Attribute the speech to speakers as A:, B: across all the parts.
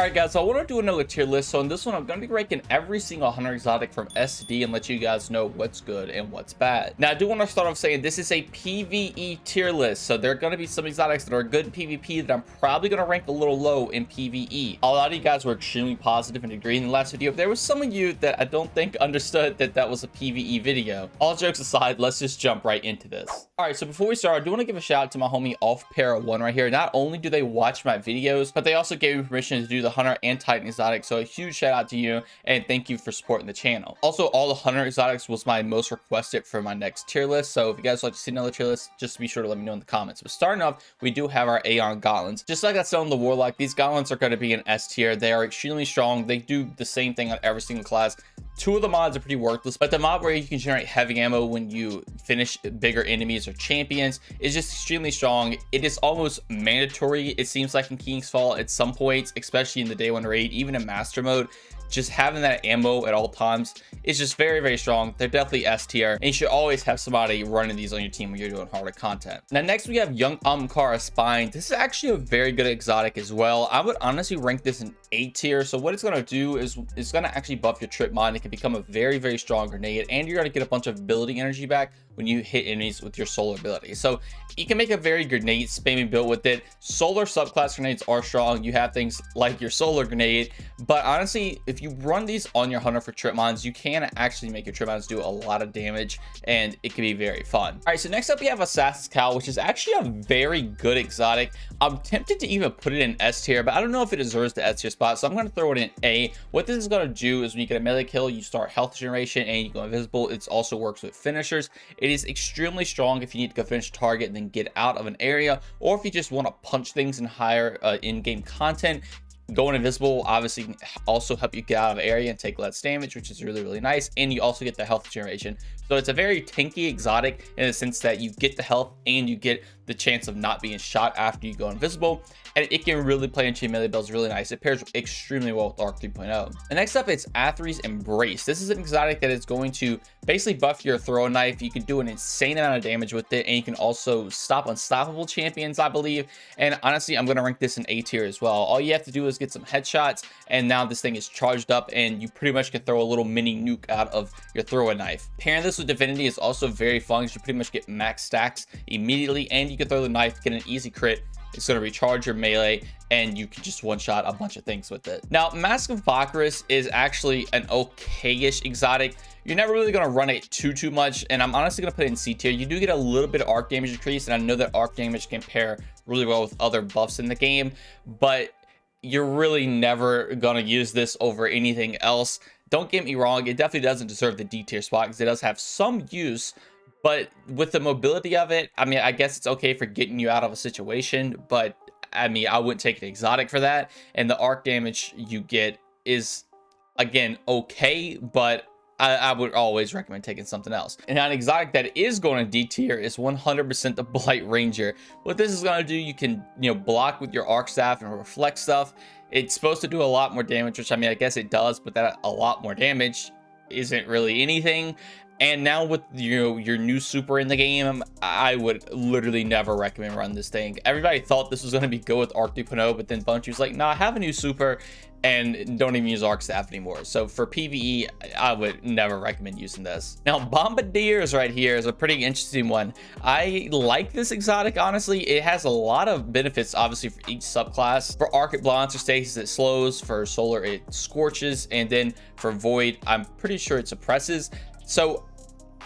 A: Alright guys, so I want to do another tier list. So in this one, I'm going to be ranking every single hunter exotic from S to D and let you guys know what's good and what's bad. Now I do want to start off saying this is a PvE tier list. So there are going to be some exotics that are good in PvP that I'm probably going to rank a little low in PvE. A lot of you guys were extremely positive and agreeing in the last video. But there was some of you that I don't think understood that that was a PvE video. All jokes aside, let's just jump right into this. Alright, so before we start, I do want to give a shout out to my homie Para1 right here. Not only do they watch my videos, but they also gave me permission to do the hunter and titan exotic, so a huge shout out to you and thank you for supporting the channel. Also, all the hunter exotics was my most requested for my next tier list, so if you guys like to see another tier list, just be sure to let me know in the comments. But starting off, we do have our Aeon Gauntlets. Just like I said on the Warlock, these gauntlets are going to be an S tier. They are extremely strong. They do the same thing on every single class. Two of the mods are pretty worthless, but the mod where you can generate heavy ammo when you finish bigger enemies or champions is just extremely strong. It is almost mandatory, it seems like, in King's Fall at some points, especially in the day one raid, even in master mode. Just having that ammo at all times is just very, very strong. They're definitely S tier, and you should always have somebody running these on your team when you're doing harder content. Now, next we have Young Ahamkara Spine. This is actually a very good exotic as well. I would honestly rank this in A tier. So what it's going to do is it's going to actually buff your trip mod. It can become a very, very strong grenade, and you're going to get a bunch of ability energy back when you hit enemies with your solar ability. So you can make a very grenade spamming build with it. Solar subclass grenades are strong. You have things like your solar grenade, but honestly, if you run these on your hunter for trip mods, you can actually make your trip mods do a lot of damage, and it can be very fun. All right, so next up we have Assassin's Cowl, which is actually a very good exotic. I'm tempted to even put it in S tier, but I don't know if it deserves the S tier spot, so I'm going to throw it in A. What this is going to do is when you get a melee kill, you start health generation and you go invisible. It also works with finishers. It is extremely strong if you need to go finish a target and then get out of an area, or if you just want to punch things in higher in-game content. Going invisible obviously can also help you get out of the area and take less damage, which is really, really nice. And you also get the health generation. So it's a very tanky exotic in the sense that you get the health and you get the chance of not being shot after you go invisible. And it can really play into your melee builds really nice. It pairs extremely well with Arc 3.0. And next up, it's Athre's Embrace. This is an exotic that is going to basically buff your throw knife. You can do an insane amount of damage with it, and you can also stop unstoppable champions, I believe. And honestly, I'm going to rank this in A tier as well. All you have to do is get some headshots, and now this thing is charged up, and you pretty much can throw a little mini nuke out of your throw knife. Pairing this with Divinity is also very fun. You pretty much get max stacks immediately, and you can throw the knife, get an easy crit. It's going to recharge your melee, and you can just one-shot a bunch of things with it. Now, Mask of Bacchus is actually an okay-ish exotic. You're never really going to run it too much, and I'm honestly going to put it in C tier. You do get a little bit of arc damage increase, and I know that arc damage can pair really well with other buffs in the game, but you're really never going to use this over anything else. Don't get me wrong, it definitely doesn't deserve the D tier spot because it does have some use. But with the mobility of it, I mean, I guess it's okay for getting you out of a situation, but I mean, I wouldn't take an exotic for that. And the arc damage you get is, again, okay, but I would always recommend taking something else. And an exotic that is going to D tier is 100% the Blight Ranger. What this is going to do, you can, block with your arc staff and reflect stuff. It's supposed to do a lot more damage, which, I mean, I guess it does, but that a lot more damage isn't really anything. And now with your new super in the game, I would literally never recommend run this thing. Everybody thought this was going to be good with Arc 3.0, but then Bungie was like, nah, have a new super and don't even use Arc Staff anymore. So for PvE, I would never recommend using this. Now, Bombardiers right here is a pretty interesting one. I like this exotic, honestly. It has a lot of benefits, obviously, for each subclass. For Arc, it blondes or stasis, it slows. For Solar, it scorches. And then for Void, I'm pretty sure it suppresses. So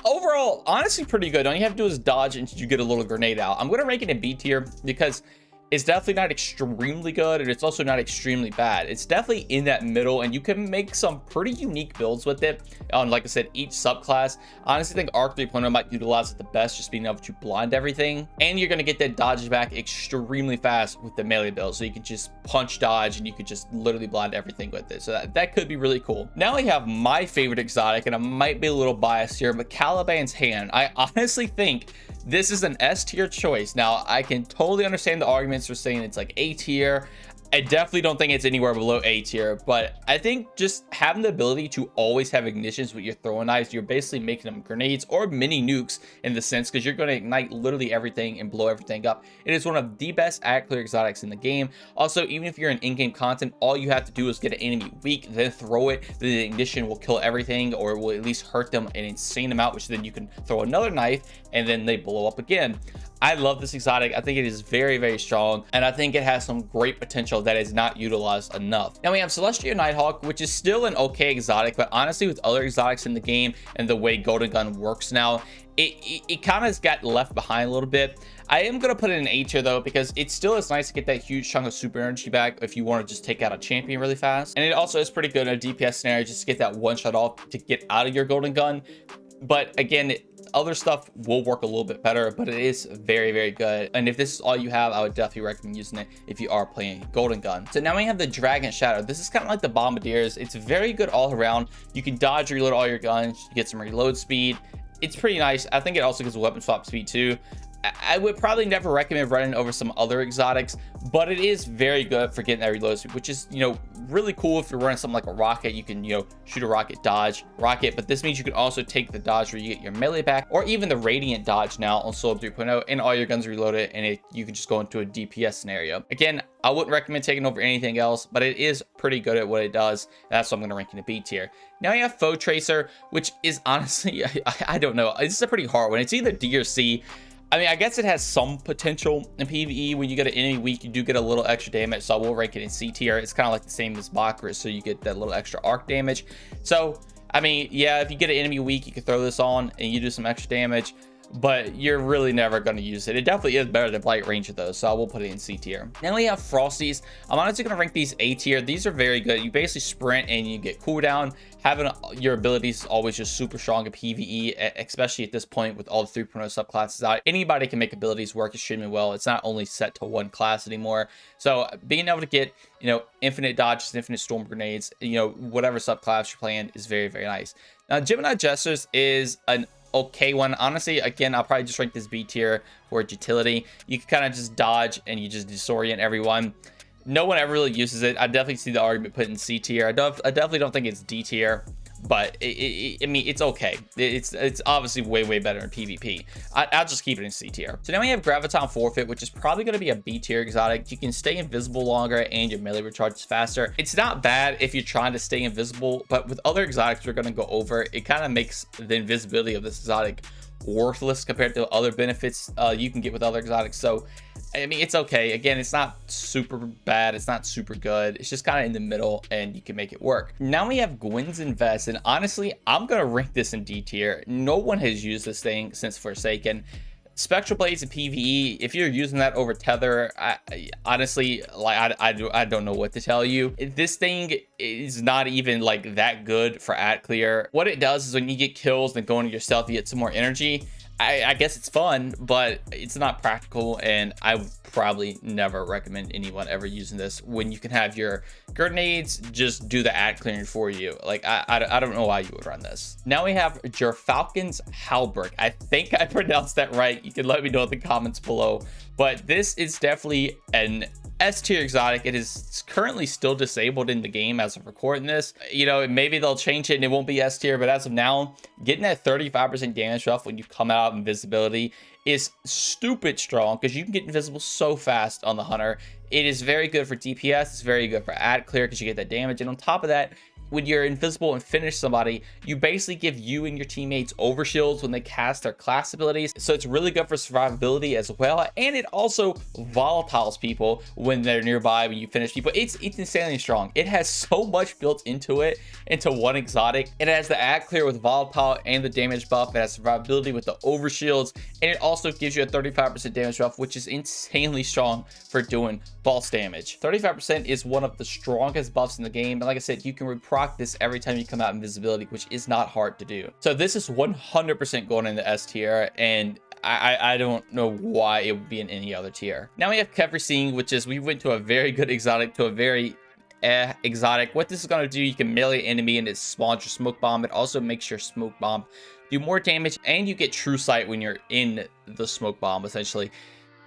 A: overall, honestly, pretty good. All you have to do is dodge until you get a little grenade out. I'm going to rank it in B tier because it's definitely not extremely good, and it's also not extremely bad. It's definitely in that middle, and you can make some pretty unique builds with it on, like I said, each subclass. Honestly, I think Arc 3.0 might utilize it the best, just being able to blind everything. And you're going to get that dodge back extremely fast with the melee build, so you can just punch dodge, and you could just literally blind everything with it. So that could be really cool. Now we have my favorite exotic, and I might be a little biased here, but Caliban's Hand. I honestly think this is an S tier choice. Now, I can totally understand the arguments for saying it's like A tier. I definitely don't think it's anywhere below A tier, but I think just having the ability to always have ignitions with your throwing knives, you're basically making them grenades or mini nukes in the sense, because you're going to ignite literally everything and blow everything up. It is one of the best ad clear exotics in the game. Also, even if you're in in-game content, all you have to do is get an enemy weak, then throw it. The ignition will kill everything, or will at least hurt them an insane amount, which then you can throw another knife and then they blow up again. I love this exotic. I think it is very, very strong, and I think it has some great potential that is not utilized enough. Now we have Celestial Nighthawk, which is still an okay exotic, but honestly, with other exotics in the game and the way Golden Gun works now, it kind of got left behind a little bit. I am going to put it in A tier though, because it still is nice to get that huge chunk of super energy back if you want to just take out a champion really fast. And it also is pretty good in a DPS scenario just to get that one shot off to get out of your Golden Gun. But again, other stuff will work a little bit better, but it is very, very good. And if this is all you have, I would definitely recommend using it if you are playing Golden Gun. So now we have the Dragon Shadow. This is kind of like the Bombardiers. It's very good all around. You can dodge, reload all your guns, you get some reload speed. It's pretty nice. I think it also gives a weapon swap speed too. I would probably never recommend running over some other exotics, but it is very good for getting that reload speed, which is, really cool if you're running something like a rocket. You can, shoot a rocket, dodge, rocket, but this means you can also take the dodge where you get your melee back, or even the radiant dodge now on Solo 3.0, and all your guns reloaded, and you can just go into a DPS scenario. Again, I wouldn't recommend taking over anything else, but it is pretty good at what it does. That's what I'm going to rank in a B tier. Now you have Foe Tracer, which is honestly, I don't know. It's a pretty hard one. It's either D or C. I mean, I guess it has some potential in PvE. When you get an enemy weak, you do get a little extra damage, so I will rank it in C tier. It's kind of like the same as Bakris, so you get that little extra arc damage. So, I mean, yeah, if you get an enemy weak, you can throw this on and you do some extra damage, but you're really never going to use it. It definitely is better than Blight Ranger though, so I will put it in C tier. Then we have Frosties. I'm honestly going to rank these A tier. These are very good. You basically sprint and you get cooldown. Having your abilities is always just super strong in PvE, especially at this point with all the 3.0 subclasses out. Anybody can make abilities work extremely well. It's not only set to one class anymore. So being able to get, infinite dodges, infinite storm grenades, whatever subclass you're playing is very, very nice. Now, Gemini Jesters is an okay one. Honestly, again, I'll probably just rank this B tier for its utility. You can kind of just dodge and you just disorient everyone. No one ever really uses it. I definitely see the argument put in C tier. I definitely don't think it's D tier, but I mean, it's okay. It's obviously way, way better in PvP. I'll just keep it in C tier. So now we have Graviton Forfeit, which is probably going to be a B tier exotic. You can stay invisible longer and your melee recharges faster. It's not bad if you're trying to stay invisible, but with other exotics we're going to go over, it kind of makes the invisibility of this exotic worthless compared to other benefits you can get with other exotics. So I mean, it's okay. Again, it's not super bad, it's not super good, it's just kind of in the middle and you can make it work. Now we have Gwen's Invest, and honestly, I'm gonna rank this in D tier. No one has used this thing since Forsaken. Spectral Blades and PvE, if you're using that over Tether, honestly, like I don't know what to tell you. This thing is not even like that good for ad clear. What it does is when you get kills and go into your stealth, you get some more energy. I guess it's fun, but it's not practical, and I would probably never recommend anyone ever using this when you can have your grenades just do the ad clearing for you. Like, I don't know why you would run this. Now we have Falcon's Halberd. I think I pronounced that right. You can let me know in the comments below, but this is definitely an S tier exotic. It is currently still disabled in the game as of recording this. Maybe they'll change it and it won't be S tier, but as of now, getting that 35% damage buff when you come out of invisibility is stupid strong, because you can get invisible so fast on the hunter. It is very good for DPS. It's very good for ad clear because you get that damage, and on top of that, when you're invisible and finish somebody, you basically give you and your teammates overshields when they cast their class abilities. So it's really good for survivability as well. And it also volatiles people when they're nearby when you finish people. It's insanely strong. It has so much built into it, into one exotic. It has the ad clear with volatile and the damage buff. It has survivability with the overshields. And it also gives you a 35% damage buff, which is insanely strong for doing false damage. 35% is one of the strongest buffs in the game. And like I said, you can proc this every time you come out invisibility, which is not hard to do. So this is 100% going in the S tier, and I don't know why it would be in any other tier. Now we have Kevrasine, which is, we went to a very good exotic to a very exotic. What this is going to do, you can melee enemy and it spawns your smoke bomb. It also makes your smoke bomb do more damage, and you get true sight when you're in the smoke bomb essentially.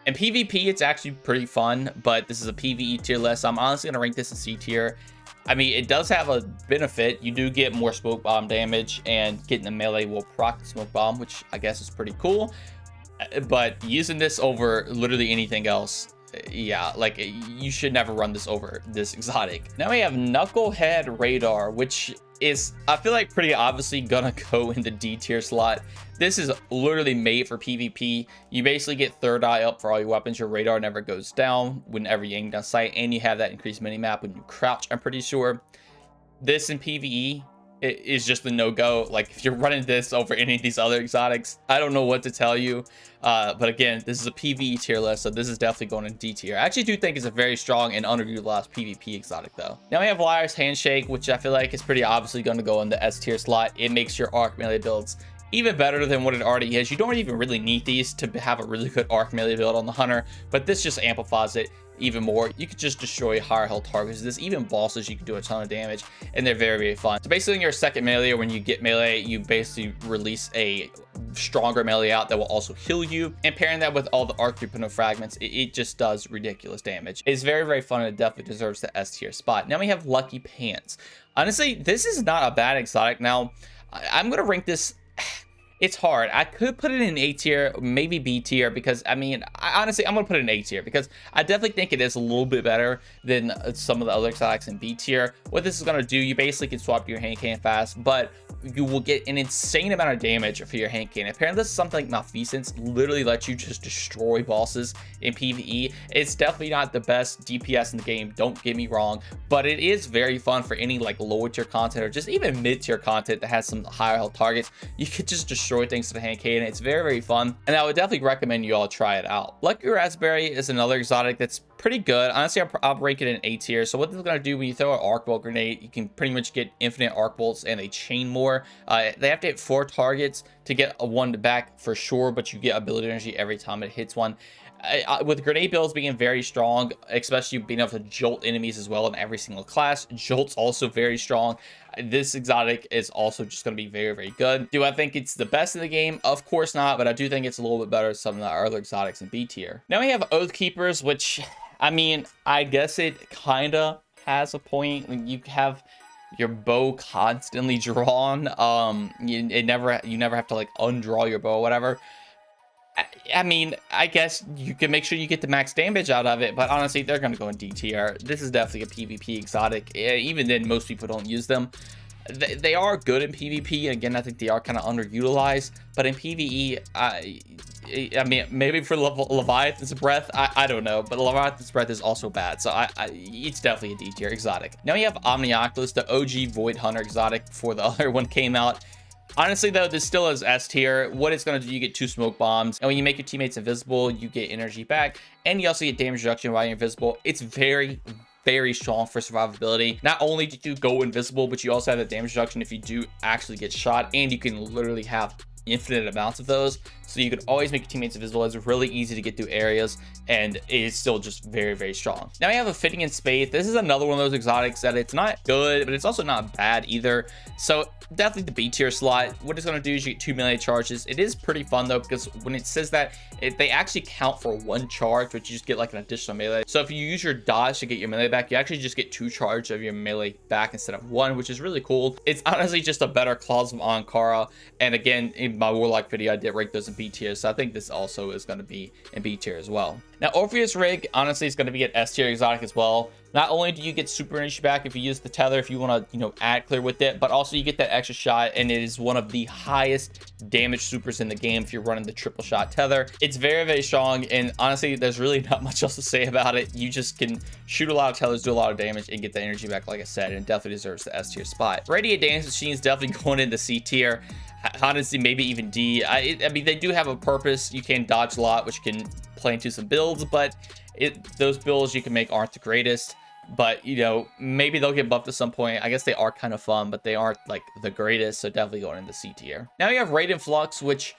A: In PvP, it's actually pretty fun, but this is a PvE tier list. So I'm honestly going to rank this in C tier. I mean, it does have a benefit. You do get more smoke bomb damage, and getting the melee will proc the smoke bomb, which I guess is pretty cool. But using this over literally anything else, yeah, like you should never run this over this exotic. Now we have Knucklehead Radar, which is, I feel like, pretty obviously gonna go in the D tier slot. This is literally made for PvP. You basically get third eye up for all your weapons. Your radar never goes down whenever you aim down sight, and you have that increased minimap when you crouch, I'm pretty sure. This in PvE, it is just a no-go. Like, if you're running this over any of these other exotics, I don't know what to tell you. But again, this is a PvE tier list, so this is definitely going in D tier. I actually do think it's a very strong and underutilized PvP exotic, though. Now we have Liar's Handshake, which I feel like is pretty obviously going to go in the S tier slot. It makes your arc melee builds even better than what it already is. You don't even really need these to have a really good arc melee build on the hunter, but this just amplifies it even more. You could just destroy higher health targets. This even bosses, you can do a ton of damage, and they're very, very fun. So basically in your second melee, or when you get melee, you basically release a stronger melee out that will also heal you, and pairing that with all the arc 3.0 fragments, it just does ridiculous damage. It's very, very fun, and it definitely deserves the S tier spot. Now we have Lucky Pants. Honestly, this is not a bad exotic. Now I'm gonna rank this. It's hard. I could put it in A tier, maybe B tier, because I mean, honestly, I'm gonna put it in A tier because I definitely think it is a little bit better than some of the other exotics in B tier. What this is gonna do, you basically can swap your hand cannon fast, but you will get an insane amount of damage for your hand cannon. Apparently, this is something like Malfeasance literally lets you just destroy bosses in PvE. It's definitely not the best DPS in the game, don't get me wrong, but it is very fun for any like lower tier content or just even mid tier content that has some higher health targets. You could just destroy things to the hand cannon. It's very, very fun, and I would definitely recommend you all try it out. Lucky Raspberry is another exotic that's pretty good. Honestly, I'll rank it in A tier. So what this is going to do, when you throw an arc bolt grenade, you can pretty much get infinite arc bolts, and they chain more. They have to hit 4 targets to get a 1 back for sure, but you get ability energy every time it hits one. With grenade builds being very strong, especially being able to jolt enemies as well in every single class, jolt's also very strong. This exotic is also just going to be very, very good. Do I think it's the best in the game? Of course not, but I do think it's a little bit better than some of the other exotics in B tier. Now we have Oath Keepers, which, I mean, I guess it kind of has a point. You have your bow constantly drawn. You never have to like undraw your bow or whatever. I mean, I guess you can make sure you get the max damage out of it, but honestly, they're going to go in D tier. This is definitely a PvP exotic. Even then, most people don't use them. They are good in PvP, and again, I think they are kind of underutilized, but in PvE, I mean, maybe for Leviathan's Breath, I don't know, but Leviathan's Breath is also bad, so it's definitely a D tier exotic. Now we have Omnioculus, the OG Void Hunter exotic before the other one came out. Honestly, though, this still is S tier. What it's going to do, you get 2 smoke bombs, and when you make your teammates invisible, you get energy back, and you also get damage reduction while you're invisible. It's very, very strong for survivability. Not only do you go invisible, but you also have the damage reduction if you do actually get shot, and you can literally have infinite amounts of those, so you could always make your teammates invisible. It's really easy to get through areas, and it's still just very, very strong. Now we have a Fitting in Spade. This is another one of those exotics that it's not good, but it's also not bad either, so definitely the B tier slot. What it's going to do is you get 2 melee charges. It is pretty fun though, because when it says that, they actually count for 1 charge, which you just get like an additional melee. So if you use your dodge to get your melee back, you actually just get 2 charge of your melee back instead of 1, which is really cool. It's honestly just a better Claws of Ankara, and again, in my Warlock video, I did rank those in B tier, so I think this also is going to be in B tier as well. Now Orpheus Rig, honestly, is going to be an S tier exotic as well. Not only do you get super energy back if you use the tether, if you want to, add clear with it, but also you get that extra shot, and it is one of the highest damage supers in the game if you're running the triple shot tether. It's very, very strong, and honestly, there's really not much else to say about it. You just can shoot a lot of tethers, do a lot of damage, and get the energy back, like I said, and it definitely deserves the S tier spot. Radiant Dance Machine is definitely going into C tier. Honestly, maybe even D. I mean, they do have a purpose. You can dodge a lot, which can play into some builds, but those builds you can make aren't the greatest. But maybe they'll get buffed at some point. I guess they are kind of fun, but they aren't like the greatest, so definitely going into C tier. Now you have Radiant Flux, which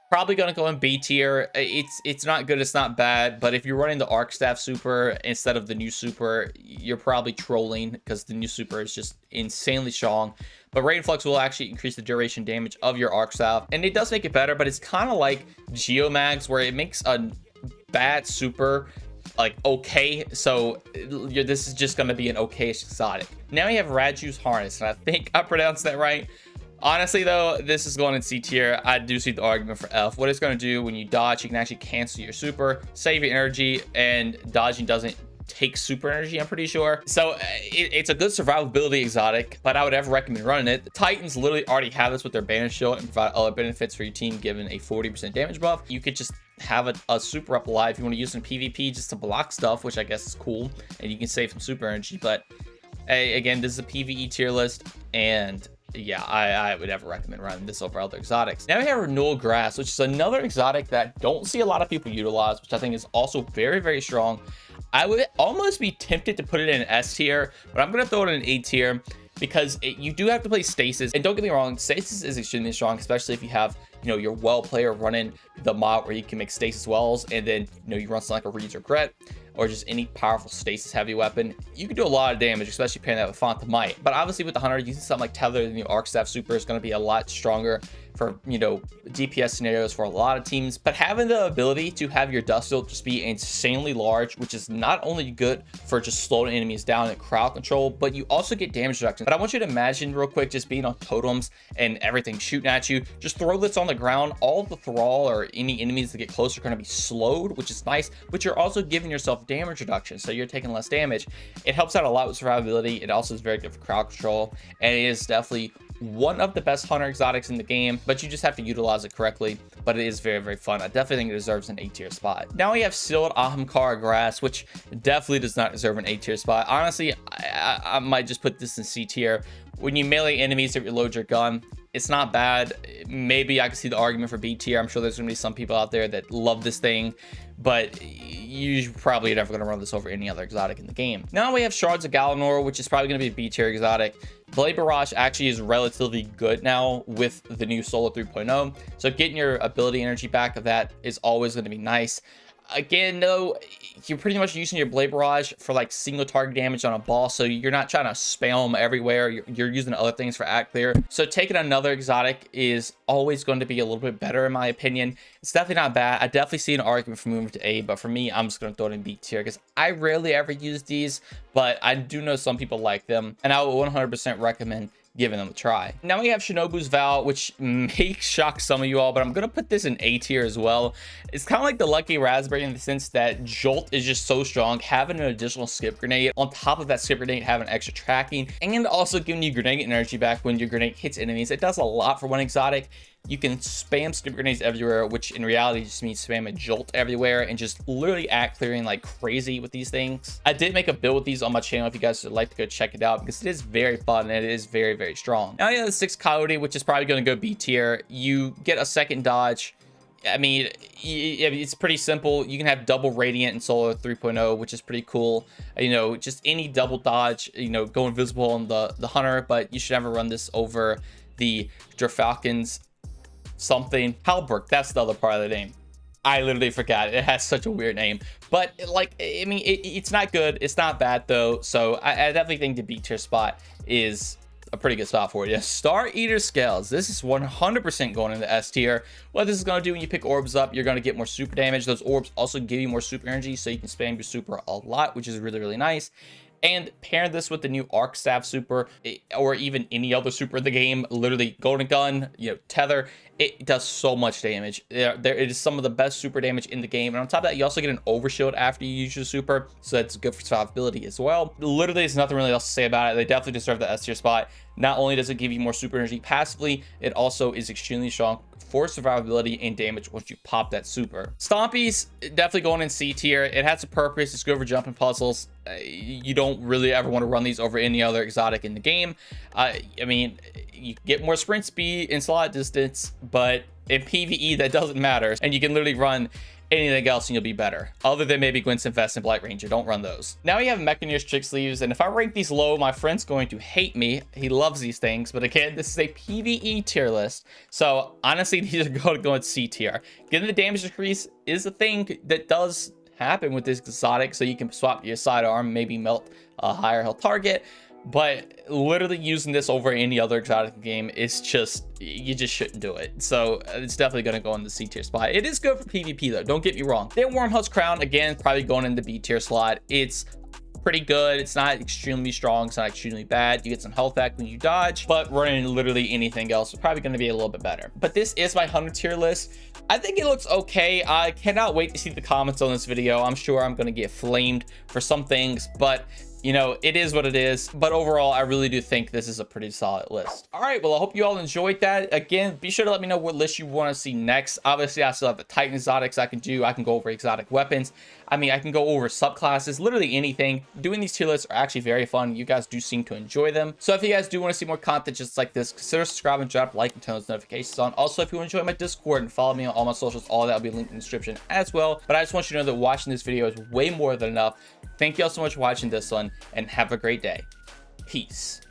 A: probably going to go in B tier. It's not good, it's not bad, but if you're running the Arc Staff super instead of the new super, you're probably trolling, because the new super is just insanely strong. But Radiant Flux will actually increase the duration damage of your Arc Staff, and it does make it better, but it's kind of like Geomags, where it makes a bad super, like okay, so this is just going to be an okay-ish exotic. Now we have Raju's Harness, and I think I pronounced that right. Honestly though, this is going in C tier. I do see the argument for F. What it's going to do when you dodge, you can actually cancel your super, save your energy, and dodging doesn't take super energy, I'm pretty sure. So it's a good survivability exotic, but I would ever recommend running it. The Titans literally already have this with their banish shield and provide other benefits for your team, given a 40% damage buff. You could just have a super up alive if you want to use some PvP just to block stuff, which I guess is cool, and you can save some super energy. But hey, again, this is a PvE tier list, and yeah, I would never recommend running this over other exotics. Now we have Renewal Grass, which is another exotic that don't see a lot of people utilize, which I think is also very, very strong. I would almost be tempted to put it in S tier, but I'm going to throw it in A tier because you do have to play Stasis. And don't get me wrong, Stasis is extremely strong, especially if you have, you know, your well player running the mod where you can make Stasis wells, and then, you know, you run something like a Reed's Regret or just any powerful Stasis heavy weapon. You can do a lot of damage, especially pairing that with Font of Might. But obviously with the Hunter, using something like Tether, the new Arc Staff super is going to be a lot stronger for, you know, DPS scenarios for a lot of teams. But having the ability to have your Dust Shield just be insanely large, which is not only good for just slowing enemies down and crowd control, but you also get damage reduction. But I want you to imagine real quick just being on totems and everything shooting at you. Just throw this on the ground. All the thrall or any enemies that get closer are going to be slowed, which is nice, but you're also giving yourself damage reduction, so you're taking less damage. It helps out a lot with survivability. It also is very good for crowd control, and it is definitely one of the best hunter exotics in the game, but you just have to utilize it correctly. But it is very, very fun. I definitely think it deserves an A tier spot. Now we have Sealed Ahamkara Grass, which definitely does not deserve an A tier spot. Honestly, I might just put this in C tier. When you melee enemies that reload your gun, it's not bad. Maybe I can see the argument for B tier. I'm sure there's gonna be some people out there that love this thing, but you probably never gonna run this over any other exotic in the game. Now we have Shards of Galanor, which is probably gonna be a B tier exotic. Blade Barrage actually is relatively good now with the new Solo 3.0. So getting your ability energy back of that is always gonna be nice. Again, though, you're pretty much using your Blade Barrage for like single target damage on a boss, so you're not trying to spam them everywhere. You're using other things for act clear. So taking another exotic is always going to be a little bit better in my opinion. It's definitely not bad. I definitely see an argument for moving to A, but for me, I'm just going to throw it in B tier because I rarely ever use these, but I do know some people like them, and I would 100% recommend giving them a try. Now we have Shinobu's Vow, which may shock some of you all, but I'm gonna put this in A tier as well. It's kind of like the Lucky Raspberry in the sense that Jolt is just so strong. Having an additional skip grenade on top of that skip grenade, having extra tracking, and also giving you grenade energy back when your grenade hits enemies. It does a lot for one exotic. You can spam skip grenades everywhere, which in reality just means spam a Jolt everywhere and just literally act clearing like crazy with these things. I did make a build with these on my channel if you guys would like to go check it out, because it is very fun and it is very, very strong. Now you have the 6 Coyote, which is probably going to go B tier. You get a second dodge. I mean, it's pretty simple. You can have double Radiant in Solo 3.0, which is pretty cool. You know, just any double dodge, you know, go invisible on the Hunter, but you should never run this over the Gerfalcon's something. Halberg, that's the other part of the name. I literally forgot. It has such a weird name. But, like, I mean, it's not good. It's not bad, though. So I definitely think the B tier spot is a pretty good spot for you. Star Eater Scales. This is 100% going into S tier. What this is going to do when you pick orbs up, you're going to get more super damage. Those orbs also give you more super energy, so you can spam your super a lot, which is really, really nice. And pair this with the new Arc Staff super, or even any other super in the game, literally Golden Gun, you know, Tether, it does so much damage. It is some of the best super damage in the game. And on top of that, you also get an overshield after you use your super, so that's good for survivability as well. Literally, there's nothing really else to say about it. They definitely deserve the S tier spot. Not only does it give you more super energy passively, it also is extremely strong for survivability and damage once you pop that super. Stompies, definitely going in C tier. It has a purpose. It's good for jumping puzzles. You don't really ever want to run these over any other exotic in the game. I mean, you get more sprint speed and slot distance, but in PvE that doesn't matter, and you can literally run anything else and you'll be better, other than maybe Gwynson Fest and Blight Ranger. Don't run those. Now we have Mechaniers Trick Sleeves, and if I rank these low, my friend's going to hate me. He loves these things, but again, this is a PvE tier list, so honestly, these are going to go in C tier. Getting the damage decrease is a thing that does happen with this exotic, so you can swap your sidearm, maybe melt a higher health target. but literally using this over any other exotic game is just, you just shouldn't do it. So it's definitely going to go in the C tier spot. It is good for PvP though, don't get me wrong. Then Wormhouse Crown, again, probably going in the B tier slot. It's pretty good. It's not extremely strong, it's not extremely bad. You get some health back when you dodge, but running literally anything else is probably going to be a little bit better. But this is my 100 tier list. I think it looks okay. I cannot wait to see the comments on this video. I'm sure I'm going to get flamed for some things, but you know, it is what it is. But overall, I really do think this is a pretty solid list. All right, well, I hope you all enjoyed that. Again, be sure to let me know what list you want to see next. Obviously, I still have the Titan exotics I can do. I can go over exotic weapons. I mean, I can go over subclasses, literally anything. Doing these tier lists are actually very fun. You guys do seem to enjoy them. So if you guys do want to see more content just like this, consider subscribing, drop a like, and turn those notifications on. Also, if you enjoy my Discord and follow me on all my socials, all that will be linked in the description as well. But I just want you to know that watching this video is way more than enough. Thank you all so much for watching this one, and have a great day. Peace.